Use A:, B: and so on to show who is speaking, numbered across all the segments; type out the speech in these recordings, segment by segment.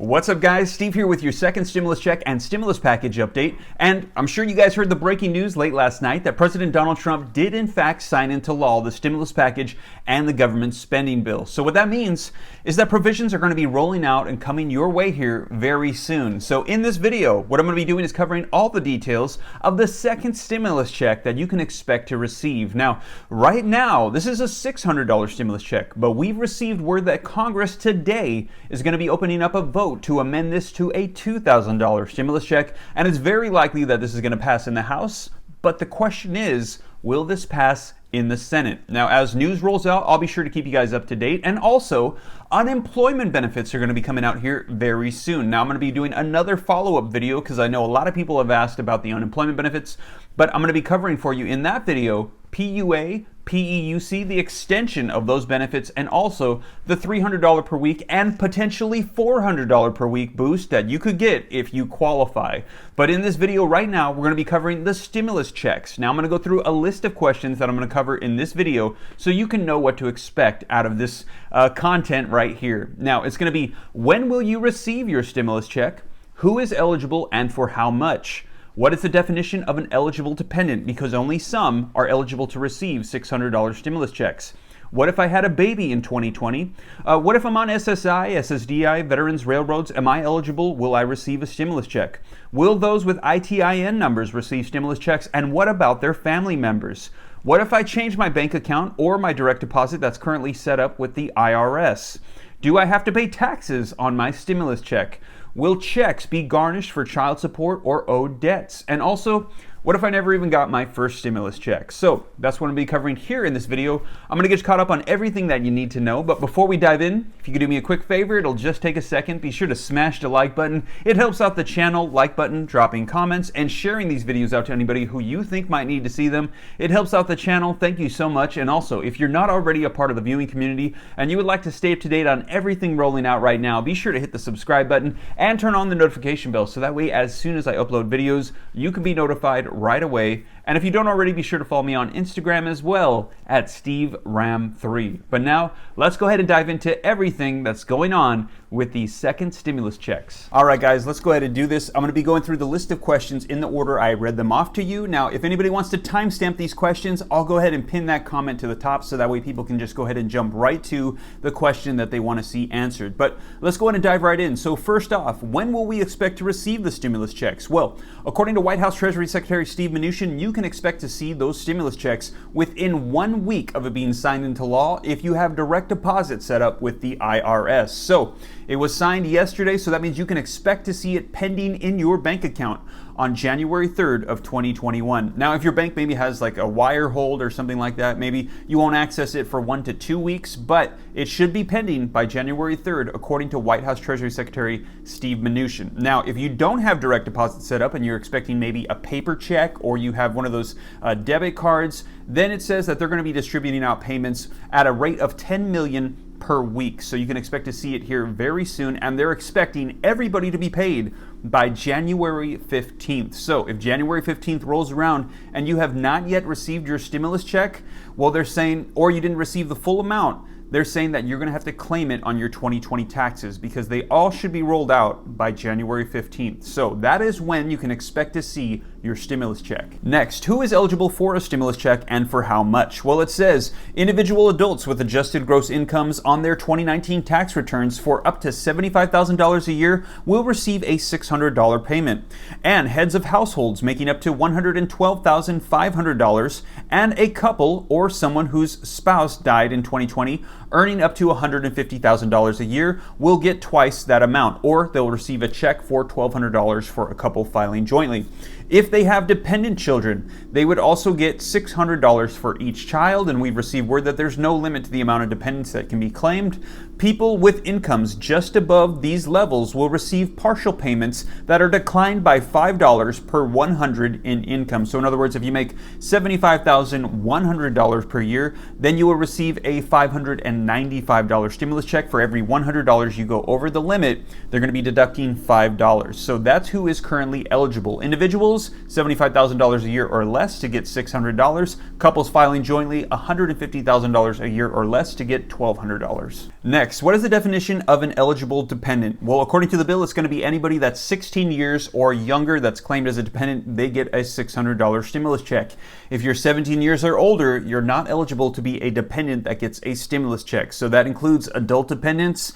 A: What's up, guys? Steve here with your second stimulus check and stimulus package update. And I'm sure you guys heard the breaking news late last night that President Donald Trump did in fact sign into law the stimulus package and the government spending bill. So what that means is that provisions are going to be rolling out and coming your way here very soon. So in this video, what I'm going to be doing is covering all the details of the second stimulus check that you can expect to receive. Now, right now, this is a $600 stimulus check, but we've received word that Congress today is going to be opening up a vote to amend this to a $2,000 stimulus check, and it's very likely that this is going to pass in the House, but the question is, will this pass in the Senate? Now, as news rolls out, I'll be sure to keep you guys up to date, and also, unemployment benefits are going to be coming out here very soon. Now, I'm going to be doing another follow-up video because I know a lot of people have asked about the unemployment benefits, but I'm going to be covering for you in that video PUA, PEUC, the extension of those benefits, and also the $300 per week and potentially $400 per week boost that you could get if you qualify. But in this video right now, we're going to be covering the stimulus checks. Now I'm going to go through a list of questions that I'm going to cover in this video so you can know what to expect out of this content right here. Now it's going to be, when will you receive your stimulus check? Who is eligible and for how much? What is the definition of an eligible dependent? Because only some are eligible to receive $600 stimulus checks. What if I had a baby in 2020? What if I'm on SSI, SSDI, Veterans, Railroads? Am I eligible? Will I receive a stimulus check? Will those with ITIN numbers receive stimulus checks? And what about their family members? What if I change my bank account or my direct deposit that's currently set up with the IRS? Do I have to pay taxes on my stimulus check? Will checks be garnished for child support or owed debts? And also, what if I never even got my first stimulus check? So that's what I'm going to be covering here in this video. I'm going to get you caught up on everything that you need to know. But before we dive in, if you could do me a quick favor, it'll just take a second. Be sure to smash the like button. It helps out the channel, like button, dropping comments, and sharing these videos out to anybody who you think might need to see them. It helps out the channel. Thank you so much. And also, if you're not already a part of the viewing community and you would like to stay up to date on everything rolling out right now, be sure to hit the subscribe button and turn on the notification bell so that way as soon as I upload videos, you can be notified right away. And if you don't already, be sure to follow me on Instagram as well at SteveRam3. But now, let's go ahead and dive into everything that's going on with the second stimulus checks. All right, guys, let's go ahead and do this. I'm going to be going through the list of questions in the order I read them off to you. Now, if anybody wants to timestamp these questions, I'll go ahead and pin that comment to the top so that way people can just go ahead and jump right to the question that they want to see answered. But let's go ahead and dive right in. So first off, when will we expect to receive the stimulus checks? Well, according to White House Treasury Secretary Steve Mnuchin, you can expect to see those stimulus checks within 1 week of it being signed into law if you have direct deposit set up with the IRS. So it was signed yesterday, so that means you can expect to see it pending in your bank account on January 3rd of 2021. Now, if your bank maybe has like a wire hold or something like that, maybe you won't access it for 1 to 2 weeks, but it should be pending by January 3rd, according to White House Treasury Secretary Steve Mnuchin. Now, if you don't have direct deposit set up and you're expecting maybe a paper check or you have one of those debit cards, then it says that they're going to be distributing out payments at a rate of 10 million per week. So you can expect to see it here very soon, and they're expecting everybody to be paid by January 15th. So if January 15th rolls around and you have not yet received your stimulus check, well, they're saying, or you didn't receive the full amount, they're saying that you're going to have to claim it on your 2020 taxes because they all should be rolled out by January 15th. So that is when you can expect to see your stimulus check. Next, who is eligible for a stimulus check and for how much? Well, it says individual adults with adjusted gross incomes on their 2019 tax returns for up to $75,000 a year will receive a $600 payment. And heads of households making up to $112,500 and a couple or someone whose spouse died in 2020 earning up to $150,000 a year will get twice that amount, or they'll receive a check for $1,200 for a couple filing jointly. If they have dependent children, they would also get $600 for each child, and we've received word that there's no limit to the amount of dependents that can be claimed. People with incomes just above these levels will receive partial payments that are declined by $5 per 100 in income. So in other words, if you make $75,100 per year, then you will receive a $595 stimulus check. For every $100 you go over the limit, they're going to be deducting $5. So that's who is currently eligible. Individuals, $75,000 a year or less to get $600. Couples filing jointly, $150,000 a year or less to get $1,200. Next, Next, what is the definition of an eligible dependent? Well, according to the bill, it's going to be anybody that's 16 years or younger that's claimed as a dependent. They get a $600 stimulus check. If you're 17 years or older, you're not eligible to be a dependent that gets a stimulus check. So that includes adult dependents,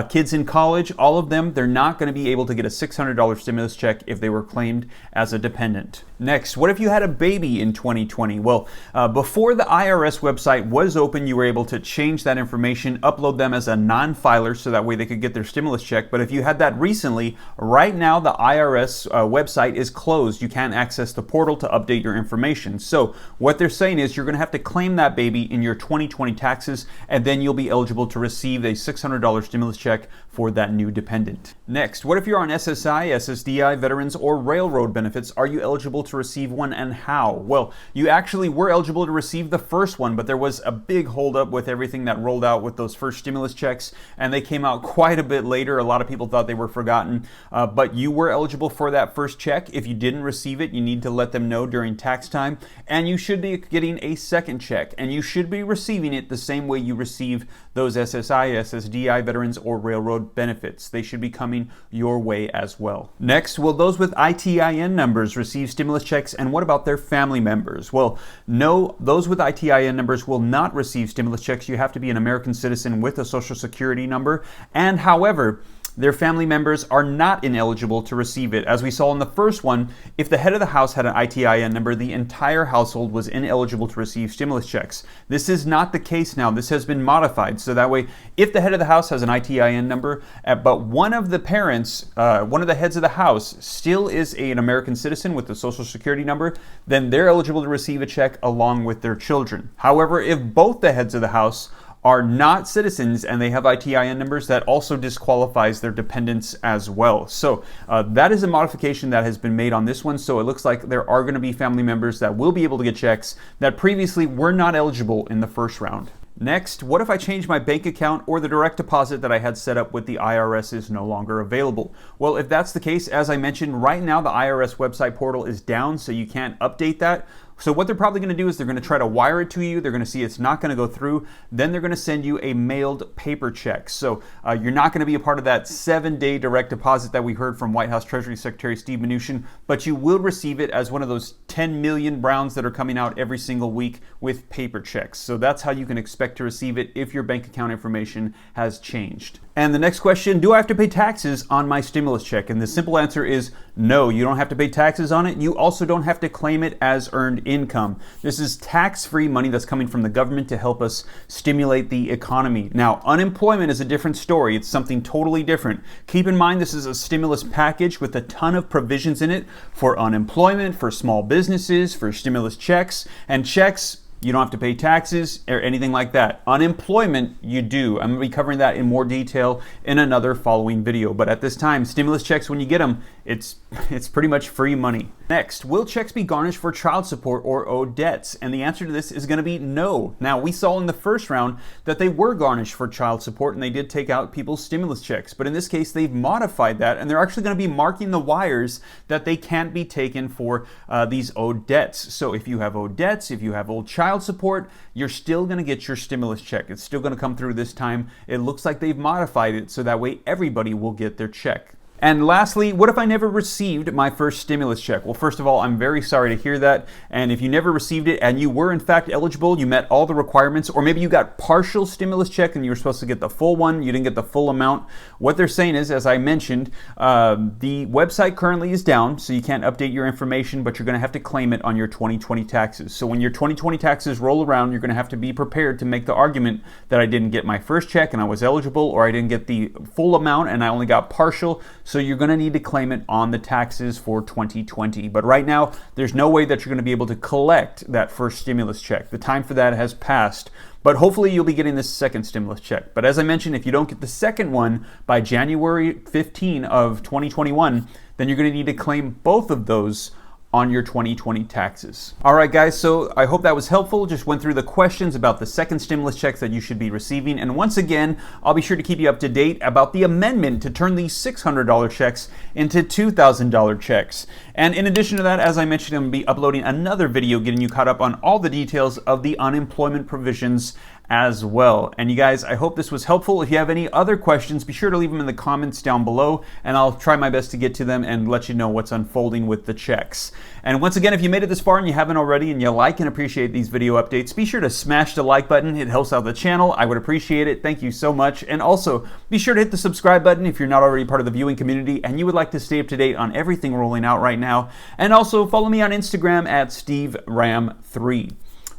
A: kids in college, all of them. They're not going to be able to get a $600 stimulus check if they were claimed as a dependent. Next, what if you had a baby in 2020? Well, before the IRS website was open, you were able to change that information, upload them as a non-filer so that way they could get their stimulus check. But if you had that recently, right now the IRS website is closed. You can't access the portal to update your information. So what they're saying is you're going to have to claim that baby in your 2020 taxes, and then you'll be eligible to receive a $600 stimulus check for that new dependent. Next, what if you're on SSI, SSDI, veterans, or railroad benefits? Are you eligible to receive one, and how? Well, you actually were eligible to receive the first one, but there was a big holdup with everything that rolled out with those first stimulus checks, and they came out quite a bit later. A lot of people thought they were forgotten, but you were eligible for that first check. If you didn't receive it, you need to let them know during tax time, and you should be getting a second check, and you should be receiving it the same way you receive those SSI, SSDI, veterans, or railroad benefits. They should be coming your way as well. Next, will those with ITIN numbers receive stimulus checks, and what about their family members? Well, no, those with ITIN numbers will not receive stimulus checks. You have to be an American citizen with a Social Security number, and however, their family members are not ineligible to receive it. As we saw in the first one, if the head of the house had an ITIN number, the entire household was ineligible to receive stimulus checks. This is not the case now. This has been modified. So that way, if the head of the house has an ITIN number, but one of the parents, one of the heads of the house still is an American citizen with the Social Security number, then they're eligible to receive a check along with their children. However, if both the heads of the house are not citizens and they have ITIN numbers, that also disqualifies their dependents as well. So that is a modification that has been made on this one. So it looks like there are going to be family members that will be able to get checks that previously were not eligible in the first round. Next, what if I change my bank account or the direct deposit that I had set up with the IRS is no longer available? Well, if that's the case, as I mentioned, right now the IRS website portal is down, so you can't update that. So what they're probably going to do is they're going to try to wire it to you. They're going to see it's not going to go through. Then they're going to send you a mailed paper check. So you're not going to be a part of that 7-day direct deposit that we heard from White House Treasury Secretary Steve Mnuchin, but you will receive it as one of those 10 million Browns that are coming out every single week with paper checks. So that's how you can expect to receive it if your bank account information has changed. And the next question, do I have to pay taxes on my stimulus check? And the simple answer is no, you don't have to pay taxes on it. You also don't have to claim it as earned income. This is tax-free money that's coming from the government to help us stimulate the economy. Now, unemployment is a different story. It's something totally different. Keep in mind, this is a stimulus package with a ton of provisions in it for unemployment, for small businesses, for stimulus checks, and checks. You don't have to pay taxes or anything like that. Unemployment, you do. I'm going to be covering that in more detail in another following video. But at this time, stimulus checks, when you get them, it's pretty much free money. Next, will checks be garnished for child support or owed debts? And the answer to this is going to be no. Now, we saw in the first round that they were garnished for child support and they did take out people's stimulus checks. But in this case, they've modified that and they're actually going to be marking the wires that they can't be taken for these owed debts. So if you have owed debts, if you have owed child support, you're still going to get your stimulus check. It's still going to come through this time. It looks like they've modified it so that way everybody will get their check. And lastly, what if I never received my first stimulus check? Well, first of all, I'm very sorry to hear that. And if you never received it and you were in fact eligible, you met all the requirements, or maybe you got partial stimulus check and you were supposed to get the full one, you didn't get the full amount. What they're saying is, as I mentioned, the website currently is down, so you can't update your information, but you're going to have to claim it on your 2020 taxes. So when your 2020 taxes roll around, you're going to have to be prepared to make the argument that I didn't get my first check and I was eligible, or I didn't get the full amount and I only got partial. So you're going to need to claim it on the taxes for 2020. But right now, there's no way that you're going to be able to collect that first stimulus check. The time for that has passed. But hopefully you'll be getting this second stimulus check. But as I mentioned, if you don't get the second one by January 15 of 2021, then you're going to need to claim both of those on your 2020 taxes. All right, guys, so I hope that was helpful. Just went through the questions about the second stimulus checks that you should be receiving. And once again, I'll be sure to keep you up to date about the amendment to turn these $600 checks into $2,000 checks. And in addition to that, as I mentioned, I'm going to be uploading another video getting you caught up on all the details of the unemployment provisions as well. And you guys, I hope this was helpful. If you have any other questions, be sure to leave them in the comments down below, and I'll try my best to get to them and let you know what's unfolding with the checks. And once again, if you made it this far and you haven't already and you like and appreciate these video updates, be sure to smash the like button. It helps out the channel. I would appreciate it. Thank you so much. And also, be sure to hit the subscribe button if you're not already part of the viewing community and you would like to stay up to date on everything rolling out right now. And also, follow me on Instagram at SteveRam3.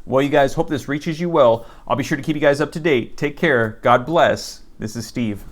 A: Well, you guys, hope this reaches you well. I'll be sure to keep you guys up to date. Take care. God bless. This is Steve.